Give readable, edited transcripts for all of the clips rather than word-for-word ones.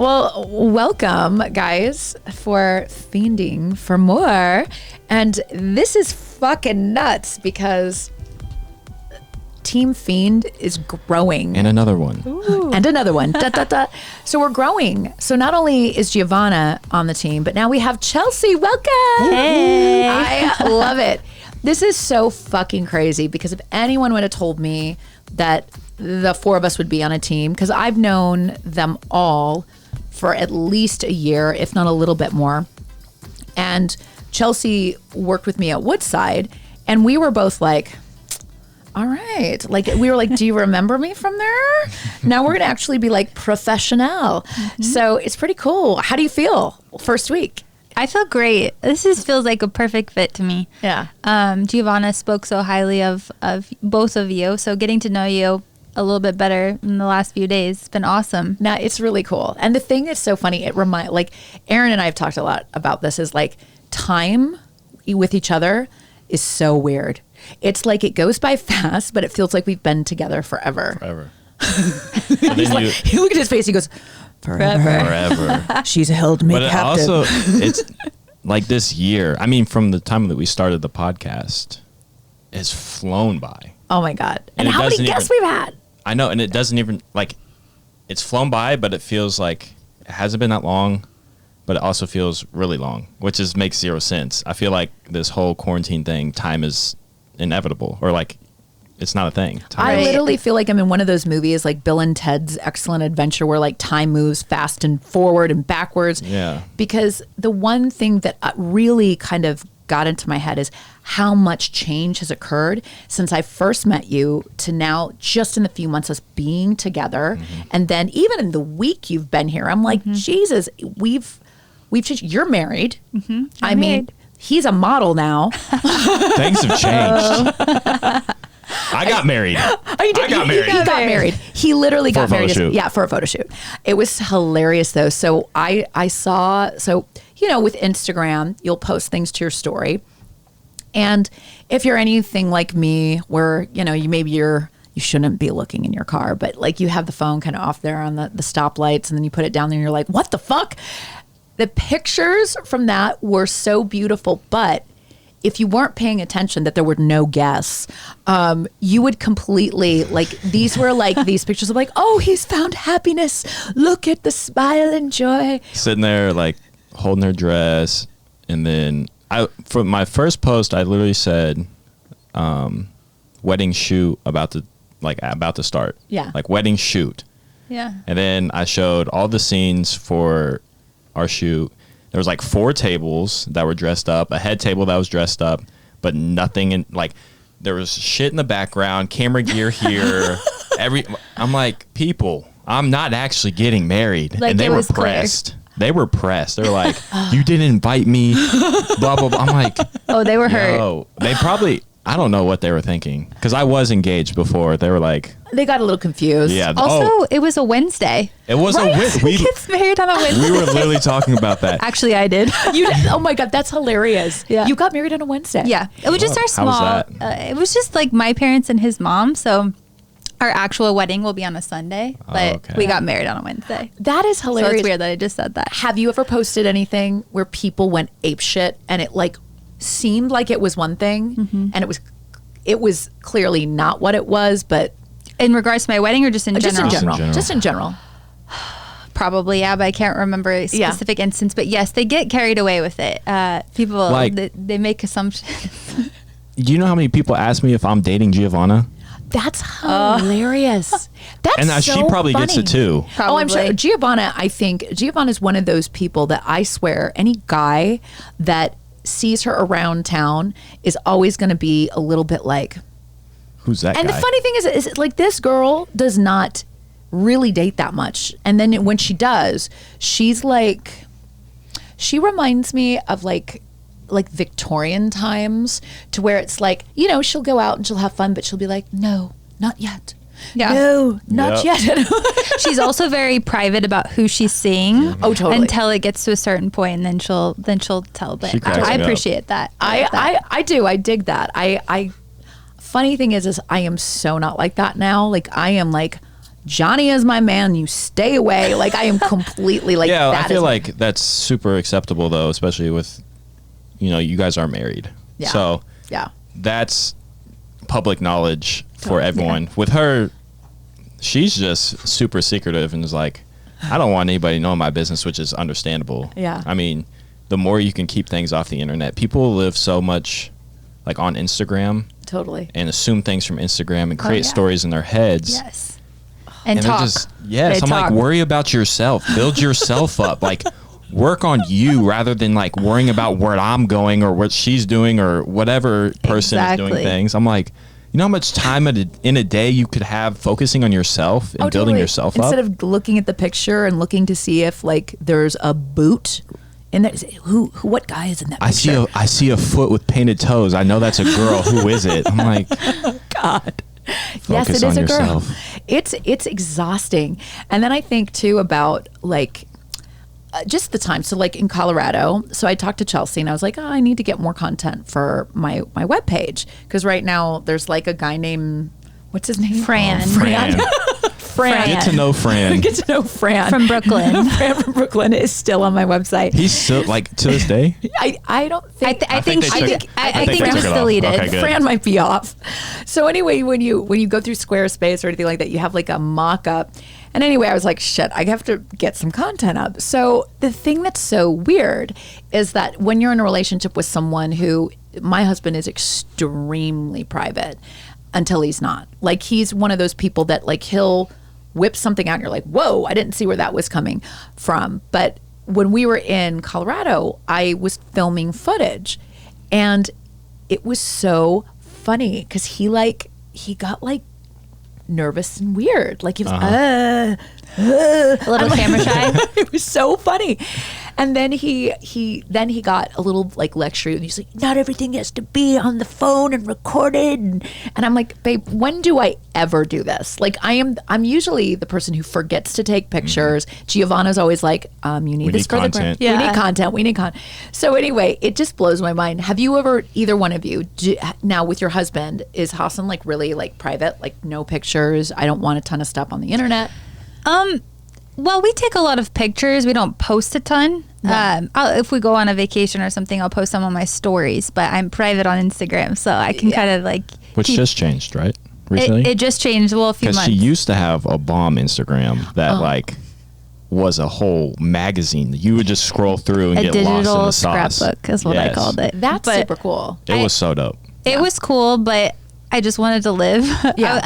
Well, welcome, guys, for Phiending for more. And this is fucking nuts because Team Phiend is growing. And another one. Ooh. And another one. Da, da, da. So we're growing. So not only is Giovanna on the team, but now we have Chelsea. Welcome. Hey. I love it. This is so fucking crazy because if anyone would have told me that the four of us would be on a team, because I've known them all for at least a year, if not a little bit more. And Chelsea worked with me at Woodside, and we were both like, all right. Like, we were like, do you remember me from there? Now we're going to actually be like professional. Mm-hmm. So it's pretty cool. How do you feel first week? I feel great. Feels like a perfect fit to me. Yeah. Giovanna spoke so highly of both of you. So getting to know you a little bit better in the last few days has been awesome. Now it's really cool. And the thing that's so funny, like Aaron and I have talked a lot about this, is like time with each other is so weird. It's like it goes by fast, but it feels like we've been together forever. He look at his face. He goes, forever. She's held me captive. Also, it's like this year. I mean, from the time that we started the podcast, it's flown by. Oh my God! And how many guests we've had? I know, and it doesn't even like. It's flown by, but it feels like it hasn't been that long. But it also feels really long, which makes zero sense. I feel like this whole quarantine thing, time is inevitable, or like it's not a thing. I literally feel like I'm in one of those movies like Bill and Ted's Excellent Adventure where like time moves fast and forward and backwards. Yeah. Because the one thing that really kind of got into my head is how much change has occurred since I first met you to now, just in the few months us being together. Mm-hmm. And then even in the week you've been here, I'm like, Jesus, we've changed. You're married. Mm-hmm. I mean, he's a model now. Things have changed. I got married. He got married. He literally got married. For a photo shoot. It was hilarious though. So I saw, with Instagram, you'll post things to your story. And if you're anything like me, where, you shouldn't be looking in your car, but like you have the phone kind of off there on the stoplights and then you put it down there and you're like, what the fuck? The pictures from that were so beautiful, but if you weren't paying attention that there were no guests, you would completely, like, these were like these pictures of like, oh, he's found happiness. Look at the smile and joy. Sitting there like holding her dress. And then for my first post, I literally said, wedding shoot about to start. Yeah. Like wedding shoot. Yeah. And then I showed all the scenes for our shoot. There was like 4 tables that were dressed up, a head table that was dressed up, but nothing in, like, there was shit in the background, camera gear here. I'm like, people, I'm not actually getting married. Like, and they were pressed. Clear. They were pressed. They're like, you didn't invite me, blah, blah, blah. I'm like, oh, they were hurt. They probably, I don't know what they were thinking. Because I was engaged before. They were like, they got a little confused. Yeah. Also, it was a Wednesday. It was a Wednesday. We gets married on a Wednesday. We were literally talking about that. Actually, I did. You did? Oh my God, that's hilarious. Yeah. You got married on a Wednesday. Yeah. It was just our small. How was that? It was just like my parents and his mom. So our actual wedding will be on a Sunday, but we got married on a Wednesday. That is hilarious. So it's weird that I just said that. Have you ever posted anything where people went apeshit and it like seemed like it was one thing and it was clearly not what it was, but in regards to my wedding or just in general? Just in general. Probably, yeah, but I can't remember a specific instance. But yes, they get carried away with it. People, like, they make assumptions. Do you know how many people ask me if I'm dating Giovanna? That's hilarious. That's and so she probably funny. Gets it too. Probably. Oh, I'm sure. Giovanna is one of those people that I swear any guy that sees her around town is always going to be a little bit like, who's that and guy? The funny thing is like this girl does not really date that much. And then when she does, she's like, she reminds me of like Victorian times, to where it's like, she'll go out and she'll have fun, but she'll be like, no, not yet. Yeah. No, not yet. She's also very private about who she's seeing. Mm-hmm. Oh, totally. Until it gets to a certain point, and then she'll tell. But I appreciate that. I do. I dig that. Funny thing is I am so not like that now. Like I am like Johnny is my man. You stay away. Like, I am completely like, yeah, I feel like that's super acceptable though, especially with, you guys are married. Yeah. So yeah, that's public knowledge for everyone. With her, she's just super secretive and is like, I don't want anybody knowing my business, which is understandable. Yeah. I mean, the more you can keep things off the internet, people live so much like on Instagram. Totally. And assume things from Instagram and create stories in their heads. Yes. And talk. I'm like, worry about yourself. Build yourself up. Like, work on you rather than like worrying about where I'm going or what she's doing or whatever person is doing things. I'm like, you know how much time in a day you could have focusing on yourself and building yourself up? Instead of looking at the picture and looking to see if like there's a boot in there. What guy is in that picture? I see a foot with painted toes. I know that's a girl. Who is it? I'm like, oh, God. Yes, it is a girl. Yourself. It's exhausting. And then I think too about like just the time. So like in Colorado, so I talked to Chelsea and I was like, I need to get more content for my webpage. Because right now there's like a guy named, what's his name? Fran. Fran. Get to know Fran. Get to know Fran. From Brooklyn. Fran from Brooklyn is still on my website. He's still, like, to this day? I don't think. I think it was deleted. Okay, Fran might be off. So anyway, when you go through Squarespace or anything like that, you have like a mock-up. And anyway, I was like, shit, I have to get some content up. So the thing that's so weird is that when you're in a relationship with someone who, my husband is extremely private until he's not. Like, he's one of those people that like he'll whip something out and you're like, whoa, I didn't see where that was coming from. But when we were in Colorado, I was filming footage and it was so funny because he got like nervous and weird. Like he was a little camera shy. It was so funny. And then he got a little like lecture and he's like, not everything has to be on the phone and recorded. And I'm like, babe, when do I ever do this? Like I'm usually the person who forgets to take pictures. Giovanna's always like, you need this for the gram. Yeah. We need content. So anyway, it just blows my mind. Have you ever, either one of you, now with your husband, is Hassan like really like private, like no pictures? I don't want a ton of stuff on the internet. Well, we take a lot of pictures. We don't post a ton. No. If we go on a vacation or something, I'll post some on my stories, but I'm private on Instagram, so I can kind of like... Which just changed, right? Recently? It just changed, a few months. Because she used to have a bomb Instagram that like was a whole magazine. You would just scroll through and get lost in the sauce. A digital scrapbook is what I called it. That's super cool. It was so dope. It was cool, but I just wanted to live. Yeah.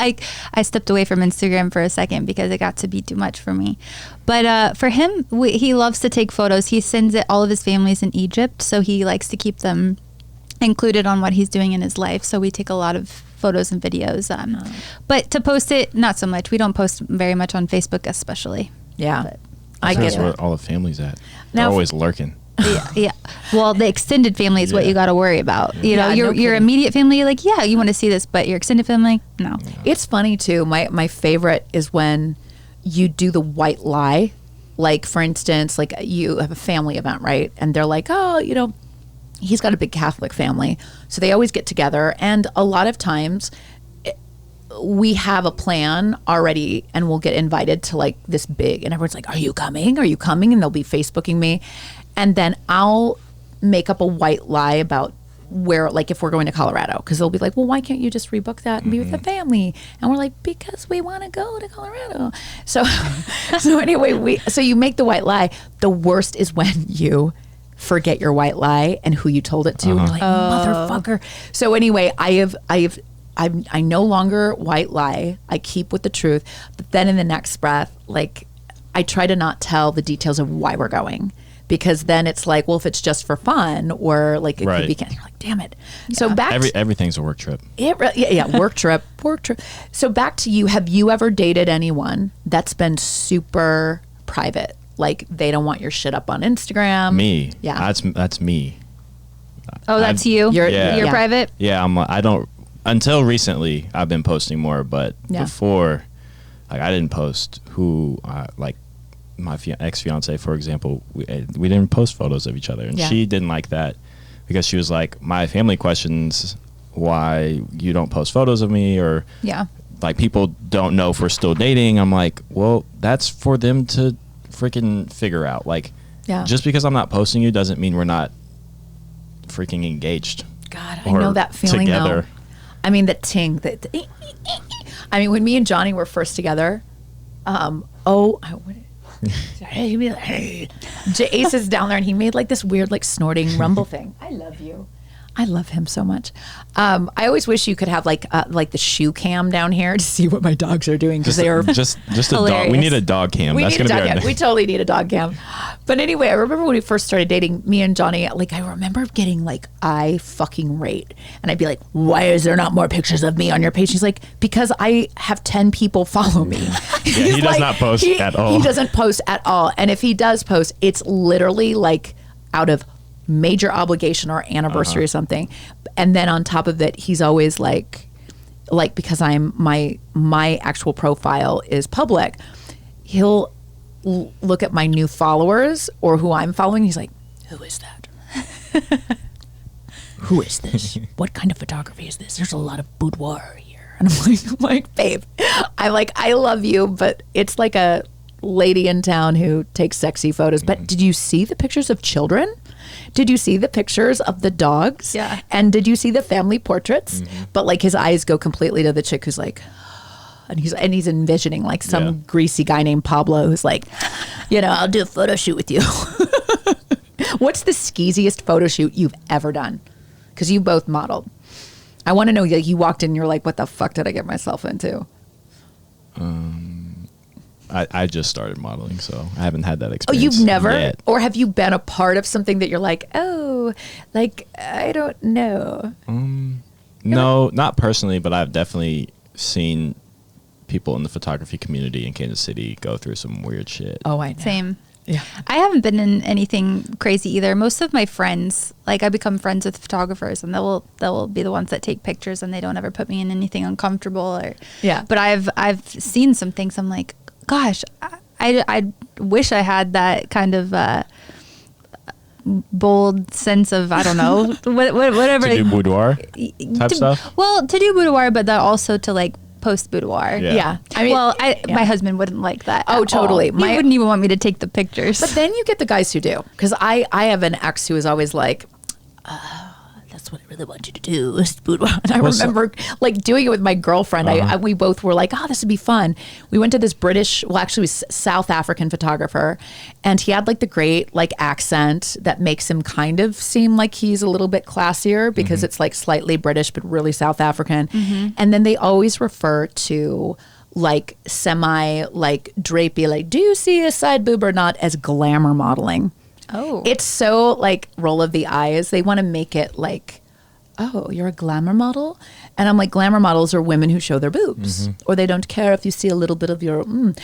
I stepped away from Instagram for a second because it got to be too much for me. But for him, he loves to take photos. He sends it, all of his family's in Egypt, so he likes to keep them included on what he's doing in his life. So we take a lot of photos and videos. But to post it, not so much. We don't post very much on Facebook especially. Yeah. But I get That's where it. all the family's at. Now, They're always lurking. Yeah. Well, the extended family is what you got to worry about. You know, your immediate family, like, yeah, you want to see this, but your extended family, no. It's funny too. My favorite is when you do the white lie. Like, for instance, like you have a family event, right? And they're like, oh, he's got a big Catholic family. So they always get together. And a lot of times we have a plan already and we'll get invited to like this big, and everyone's like, are you coming? Are you coming? And they'll be Facebooking me. And then I'll make up a white lie about where, like if we're going to Colorado, because they'll be like, well, why can't you just rebook that and be with the family? And we're like, because we want to go to Colorado. So, so anyway, so you make the white lie. The worst is when you forget your white lie and who you told it to. And you're like, motherfucker. So anyway, I no longer white lie. I keep with the truth. But then in the next breath, like I try to not tell the details of why we're going. Because then it's like, well, if it's just for fun or like it could be, you're like, damn it. Yeah. So back everything's a work trip. Work trip. So back to you. Have you ever dated anyone that's been super private? Like they don't want your shit up on Instagram? Me. Yeah. That's me. Oh, that's you? You're private? Yeah, I don't, until recently I've been posting more, but before, like I didn't post who, like, my ex-fiance, for example, we didn't post photos of each other, and she didn't like that because she was like, my family questions why you don't post photos of me, or like people don't know if we're still dating. I'm like, well, that's for them to freaking figure out. Like, just because I'm not posting you doesn't mean we're not freaking engaged. God, I know that feeling together. Though. I mean, the ting. I mean, when me and Johnny were first together, Ace is down there and he made like this weird like snorting rumble thing. I love you. I love him so much. I always wish you could have like the shoe cam down here to see what my dogs are doing because they are just a dog. We need a dog cam. That's gonna be our we totally need a dog cam. But anyway, I remember when we first started dating, me and Johnny. Like I remember getting like I fucking rate, and I'd be like, "Why is there not more pictures of me on your page?" He's like, "Because I have 10 people follow me." He does not post at all. He doesn't post at all, and if he does post, it's literally like out of major obligation or anniversary or something. And then on top of it, he's always like because I'm my actual profile is public, he'll look at my new followers or who I'm following. He's like, who is that? Who is this? What kind of photography is this? There's a lot of boudoir here. And I'm like, babe, I love you, but it's like a lady in town who takes sexy photos. But did you see the pictures of children? Did you see the pictures of the dogs? Yeah. And did you see the family portraits? But like his eyes go completely to the chick who's like, and he's envisioning like some greasy guy named Pablo who's like, I'll do a photo shoot with you. What's the skeeziest photo shoot you've ever done? Because you both modeled. I want to know, like, you walked in and you're like, what the fuck did I get myself into? I just started modeling, so I haven't had that experience. Oh, you've never? Yet. Or have you been a part of something that you're like, oh, like, I don't know? No, not personally, but I've definitely seen people in the photography community in Kansas City go through some weird shit. Oh, I know. Same. Yeah. I haven't been in anything crazy either. Most of my friends, like I become friends with photographers and they'll be the ones that take pictures and they don't ever put me in anything uncomfortable or but I've seen some things I'm like, gosh, I wish I had that kind of bold sense of, I don't know, whatever. To do boudoir type stuff? Well, to do boudoir, but that also to like post boudoir. Yeah. I mean, my husband wouldn't like that. Oh, totally. He wouldn't even want me to take the pictures. But then you get the guys who do. Because I have an ex who is always like, that's what I really want you to do is boudoir. And I remember like doing it with my girlfriend. We both were like, oh, this would be fun. We went to this South African photographer, and he had like the great like accent that makes him kind of seem like he's a little bit classier because it's like slightly British but really South African. And then they always refer to like semi like drapey, like, do you see a side boob or not, as glamour modeling. Oh. It's so like roll of the eyes. They want to make it like, oh, you're a glamour model? And I'm like, glamour models are women who show their boobs or they don't care if you see a little bit of your And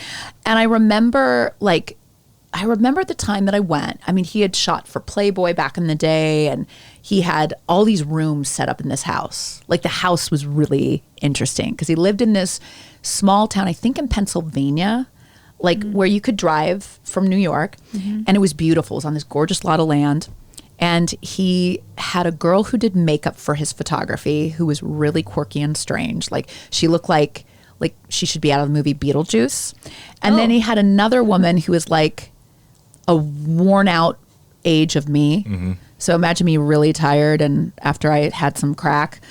I remember the time that I went. I mean, he had shot for Playboy back in the day and he had all these rooms set up in this house. Like the house was really interesting because he lived in this small town, I think in Pennsylvania, like where you could drive from New York, and it was beautiful. It was on this gorgeous lot of land. And he had a girl who did makeup for his photography who was really quirky and strange. Like she looked like she should be out of the movie Beetlejuice. And then he had another woman who was like a worn out age of me. So imagine me really tired and after I had some crack.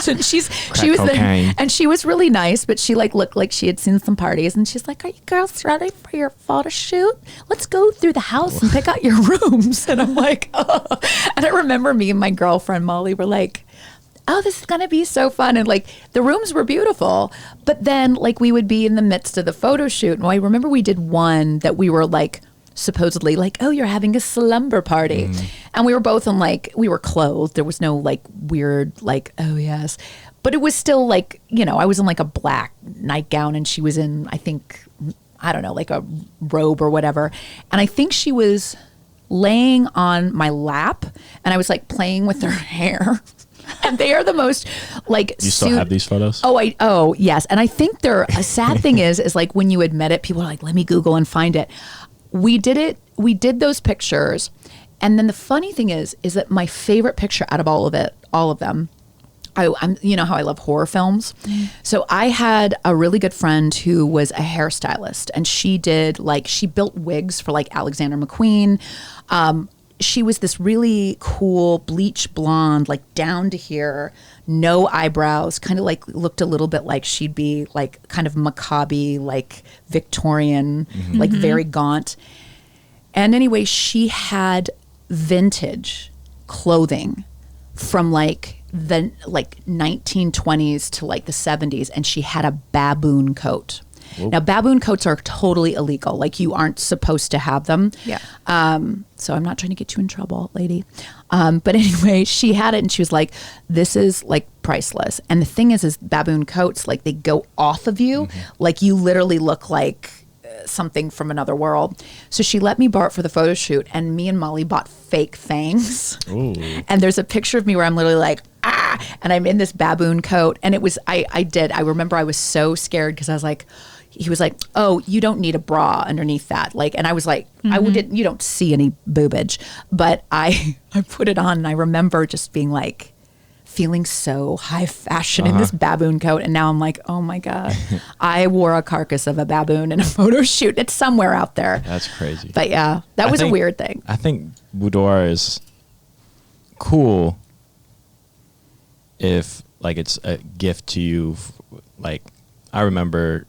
So she was there, and she was really nice, but she like looked like she had seen some parties, and she's like, "Are you girls ready for your photo shoot? Let's go through the house and pick out your rooms." And I'm like, oh. And I remember me and my girlfriend Molly were like, oh, this is going to be so fun. And like the rooms were beautiful, but then like we would be in the midst of the photo shoot. And I remember we did one that we were like, supposedly like, oh, you're having a slumber party. And we were both in like, we were clothed. There was no like weird, like, oh yes. But it was still like, I was in like a black nightgown and she was in, I think, I don't know, like a robe or whatever. And I think she was laying on my lap and I was like playing with her hair. And they are the most like. You still have these photos? Oh, yes. And I think a sad thing is like when you admit it, people are like, let me Google and find it. We did it. We did those pictures. And then the funny thing is that my favorite picture out of all of them, I'm, you know how I love horror films. So I had a really good friend who was a hairstylist, and she built wigs for like Alexander McQueen. She was this really cool bleach blonde, like down to here, no eyebrows, kind of like looked a little bit like she'd be like kind of macabre, like Victorian, like very gaunt. And anyway, she had vintage clothing from like the 1920s to like the 70s, and she had a baboon coat. Whoa. Now, baboon coats are totally illegal. Like, you aren't supposed to have them. Yeah. So I'm not trying to get you in trouble, lady. But anyway, she had it, and she was like, this is like priceless. And the thing is baboon coats, like, they go off of you. Like, you literally look like something from another world. So she let me borrow it for the photo shoot, and me and Molly bought fake fangs. Ooh. And there's a picture of me where I'm literally like, and I'm in this baboon coat. And it was, I remember I was so scared because I was like, he was like, oh, you don't need a bra underneath that. Like, and I was like, you don't see any boobage. But I put it on, and I remember just being like, feeling so high fashion in this baboon coat. And now I'm like, oh my God, I wore a carcass of a baboon in a photo shoot. It's somewhere out there. That's crazy. But yeah, that was a weird thing. I think boudoir is cool if like it's a gift to you. Like, I remember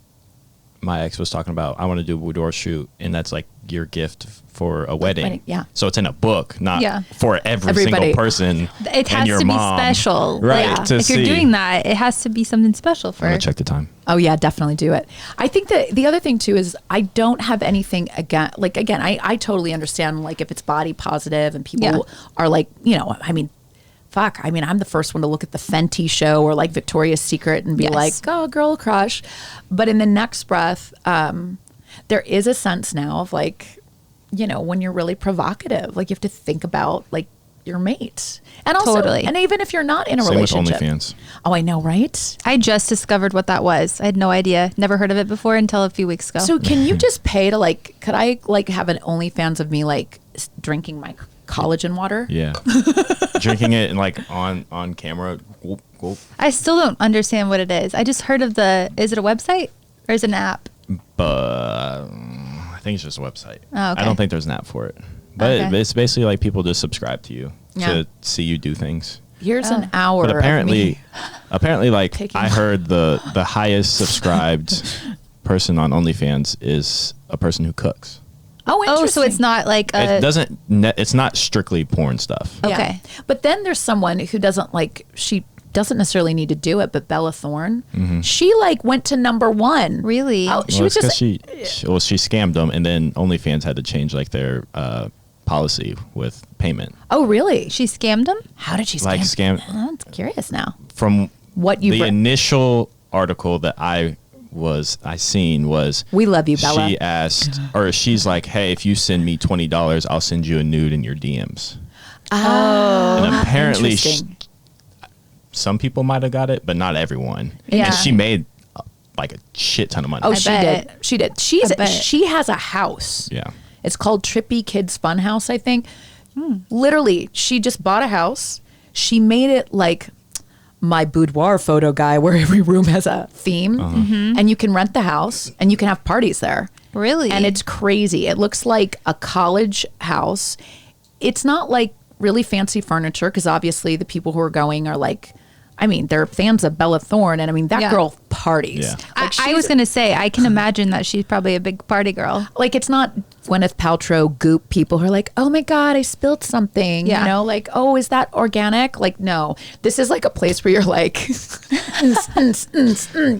my ex was talking about, I want to do a boudoir shoot, and that's like your gift for a wedding. Yeah. So it's in a book, not for everybody. Single person. It has your to mom. be special. Right. Yeah. To if you're doing that, it has to be something special for I'm gonna check the time. Oh yeah, definitely do it. I think that the other thing too is I don't have anything again. Like, again, I totally understand, like, if it's body positive and people are like, you know, I mean, fuck. I mean, I'm the first one to look at the Fenty show or like Victoria's Secret and be like, oh, girl crush. But in the next breath, there is a sense now of like, you know, when you're really provocative, like you have to think about like your mate. And also, and even if you're not in a relationship. With OnlyFans. Oh, I know, right? I just discovered what that was. I had no idea. Never heard of it before until a few weeks ago. So can you just pay to like, could I like have an OnlyFans of me like drinking my collagen water? Yeah. Drinking it and like on camera. Gulp, gulp. I still don't understand what it is. I just heard of is it a website or is it an app? I think it's just a website. Oh, okay. I don't think there's an app for it. But it's basically like people just subscribe to you to see you do things. Here's an hour. But apparently, like taking I heard the highest subscribed person on OnlyFans is a person who cooks. Oh, interesting. So it's not like it's not strictly porn stuff. Okay. Yeah. But then there's someone who doesn't like, she doesn't necessarily need to do it, but Bella Thorne, she like went to #1. Really? Oh, she was just she scammed them, and then OnlyFans had to change like their policy with payment. Oh, really? She scammed them? How did she scam? I'm curious now. From what you the initial article that I seen was, we love you, Bella. She asked, or she's like, hey, if you send me $20, I'll send you a nude in your DMs. Oh, and apparently some people might have got it, but not everyone. Yeah. And she made like a shit ton of money. Oh, she did. She has a house. Yeah. It's called Trippy Kids Fun House, I think. Literally, she just bought a house. She made it like my boudoir photo guy, where every room has a theme, and you can rent the house and you can have parties there. Really? And it's crazy. It looks like a college house. It's not like really fancy furniture, because obviously the people who are going are like, I mean, they're fans of Bella Thorne, and I mean, that girl parties. Yeah. Like, I was going to say, I can imagine that she's probably a big party girl. Like, it's not Gwyneth Paltrow goop people who are like, oh my God, I spilled something. Yeah. You know, like, oh, is that organic? Like, no. This is like a place where you're like,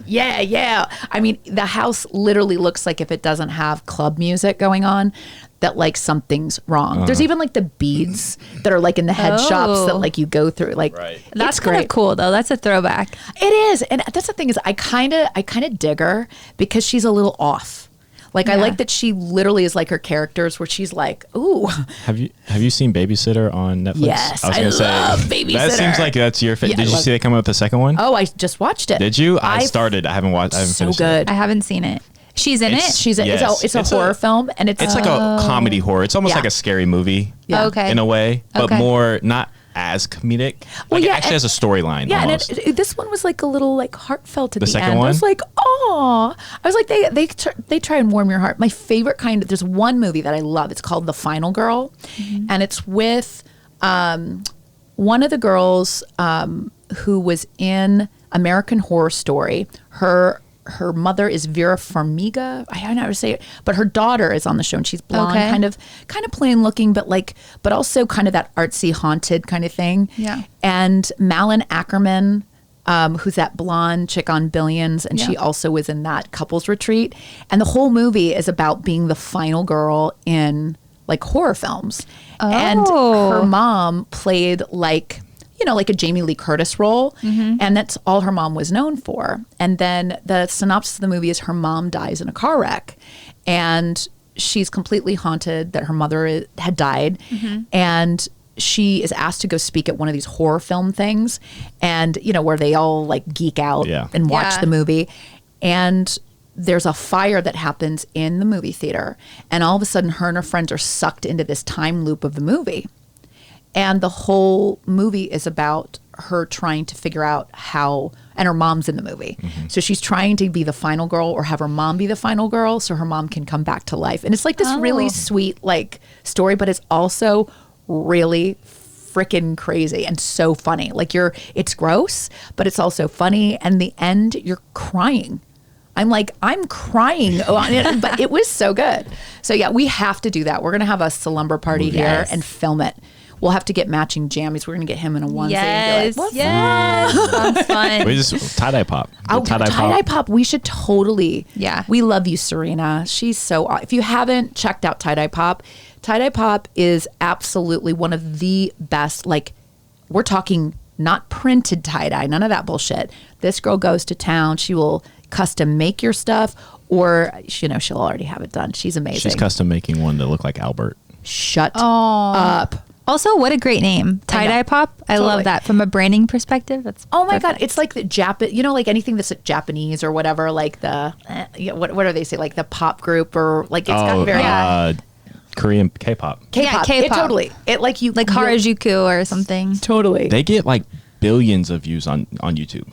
yeah. I mean, the house literally looks like, if it doesn't have club music going on, that like something's wrong. There's even like the beads that are like in the head shops that like you go through. Like, that's kind of cool though. That's a throwback. It is. And that's the thing is, I kind of dig her because she's a little off. Like, I like that she literally is like her characters, where she's like, ooh. Have you seen Babysitter on Netflix? Yes, I love Babysitter. That seems like that's your favorite. Did you see they come out with the second one? Oh, I just watched it. Did you? I started. I haven't watched. I haven't finished good. I haven't seen it. She's in it. It's a horror film, and it's like a comedy horror. It's almost like a scary movie. Yeah. Okay. In a way, but more not as comedic. Well, Like, yeah, it actually has a storyline. Yeah, almost. and this one was like a little like heartfelt at the second end. one? I was like, oh, I was like, they try and warm your heart. My favorite kind of, there's one movie that I love. It's called The Final Girl, and it's with one of the girls who was in American Horror Story. Her mother is Vera Farmiga. I don't know how to say it, but her daughter is on the show, and she's blonde, Okay. kind of plain looking, but also kind of that artsy, haunted kind of thing. Yeah. And Malin Ackerman, who's that blonde chick on Billions, and she Yeah. also was in that Couples Retreat. And the whole movie is about being the final girl in like horror films. And her mom played like a Jamie Lee Curtis role. And that's all her mom was known for. And then the synopsis of the movie is her mom dies in a car wreck. And she's completely haunted that her mother had died. And she is asked to go speak at one of these horror film things. And, where they all like geek out and watch the movie. And there's a fire that happens in the movie theater. And all of a sudden, her and her friends are sucked into this time loop of the movie. And the whole movie is about her trying to figure out how, and her mom's in the movie. So she's trying to be the final girl or have her mom be the final girl so her mom can come back to life. And it's like this really sweet like story, but it's also really freaking crazy and so funny. Like it's gross, but it's also funny. And the end, you're crying. I'm crying on it, but it was so good. So yeah, we have to do that. We're going to have a slumber party here and film it. We'll have to get matching jammies. We're going to get him in a onesie. Yes, and be like, sounds fun. We just tie-dye pop. Oh, tie-dye pop. We should totally. Yeah. We love you, Serena. She's so, if you haven't checked out tie-dye pop is absolutely one of the best, like, we're talking not printed tie-dye, none of that bullshit. This girl goes to town. She will custom make your stuff, or, she'll already have it done. She's amazing. She's custom making one that look like Albert. Shut up. Also, what a great name. Tie-dye pop. I love that from a branding perspective. That's oh my perfect. God. It's like the like anything that's like Japanese or whatever, like the, what do they say? Like the pop group or like it's got very Korean K-pop. K-pop. Yeah, K-pop. It totally. It like Harajuku or something. Totally. They get like billions of views on YouTube.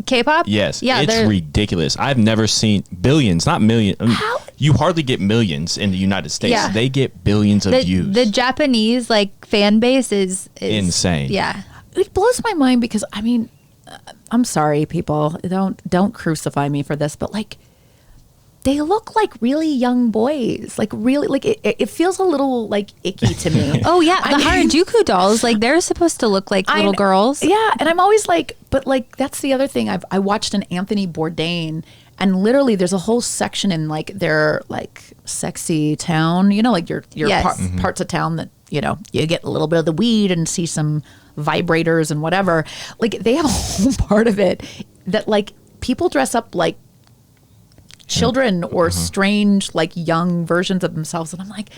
K-pop? Yes. Yeah, it's ridiculous. I've never seen billions, not millions. How? You hardly get millions in the United States. Yeah. They get billions of views. The Japanese like fan base is insane. Yeah. It blows my mind because I'm sorry, people. Don't crucify me for this, but like they look like really young boys. Like really, like it feels a little like icky to me. Oh yeah, the Harajuku dolls, like they're supposed to look like little girls. Yeah, and I'm always like, but like that's the other thing. I watched an Anthony Bourdain, and literally there's a whole section in like their like sexy town. Like your parts of town that you get a little bit of the weed and see some vibrators and whatever. Like they have a whole part of it that like people dress up like children or strange like young versions of themselves, and I'm like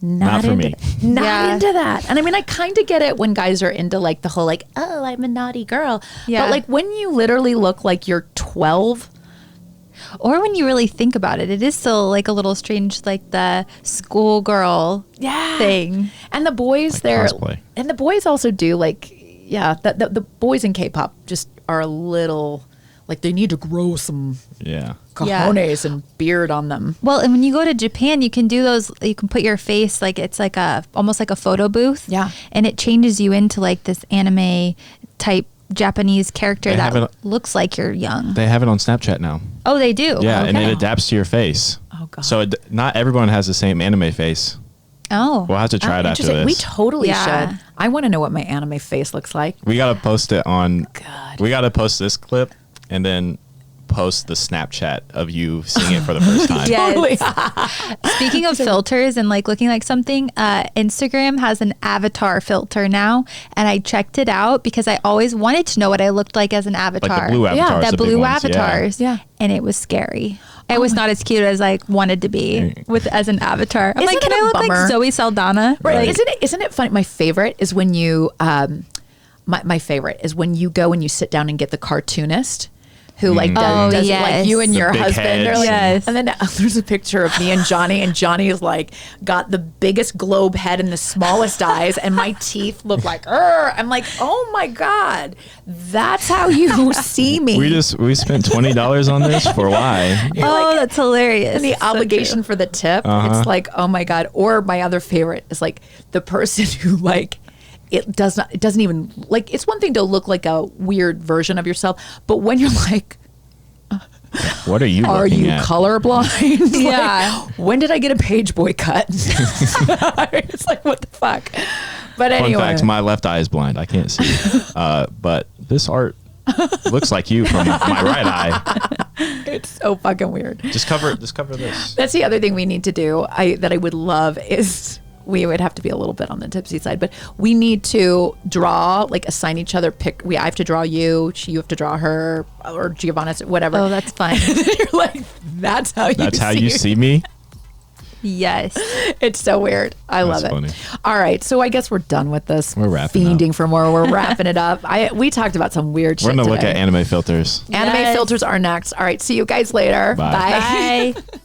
not for me. Not into that. And I mean, I kind of get it when guys are into like the whole like, oh, I'm a naughty girl. Yeah. But like when you literally look like you're 12, or when you really think about it, it is still like a little strange, like the schoolgirl thing. And the boys Like there, cosplay. and the boys also do like, the boys in K-pop just are a little like they need to grow some cojones and beard on them. Well, and when you go to Japan, you can do those. You can put your face like it's like almost like a photo booth. Yeah, and it changes you into like this anime type Japanese character that looks like you're young. They have it on Snapchat now. Oh, they do. Yeah, and it adapts to your face. Oh God. So not everyone has the same anime face. Oh, We'll have to try it after this. We totally Yeah. should. I want to know what my anime face looks like. We gotta post it on. God. We gotta post this clip and then post the Snapchat of you seeing it for the first time. Yes. Totally. Speaking of filters and like looking like something, Instagram has an avatar filter now, and I checked it out because I always wanted to know what I looked like as an avatar. Like the blue avatars. the the big blue ones, avatars. Yeah. And it was scary. I was not as cute as I wanted to be as an avatar. I'm Isn't like, can it I a look bummer? like Zoe Saldana? Right. Like, Isn't it funny? My favorite is when you my favorite is when you go and you sit down and get the cartoonist who like does yes. like you and The your big husband. heads. Like, Yes. And then there's a picture of me and Johnny is like got the biggest globe head and the smallest eyes, and my teeth look like, I'm like, oh my God, that's how you see me. We spent $20 on this for why? Oh, that's hilarious. And the So obligation true. for the tip, it's like, oh my God. Or my other favorite is like the person who like, it doesn't even like, it's one thing to look like a weird version of yourself, but when you're like, What are you are looking you at? colorblind? Yeah. Like, when did I get a page boy cut? It's like, what the fuck? But Fun anyway. fact, my left eye is blind. I can't see. But this art looks like you from my right eye. It's so fucking weird. Just cover this. That's the other thing we need to do. That I would love is we would have to be a little bit on the tipsy side, but we need to draw, like assign each other I have to draw you have to draw her, or Giovanna, whatever. Oh, that's fun. You're like, that's how You see me? Yes. It's so weird. I love it. Funny. All right, so I guess we're done with this. We're wrapping Fiending up. for more. We're wrapping it up. We talked about some weird shit We're gonna look today. at anime filters. Anime Yes. filters are next. All right, see you guys later. Bye. Bye.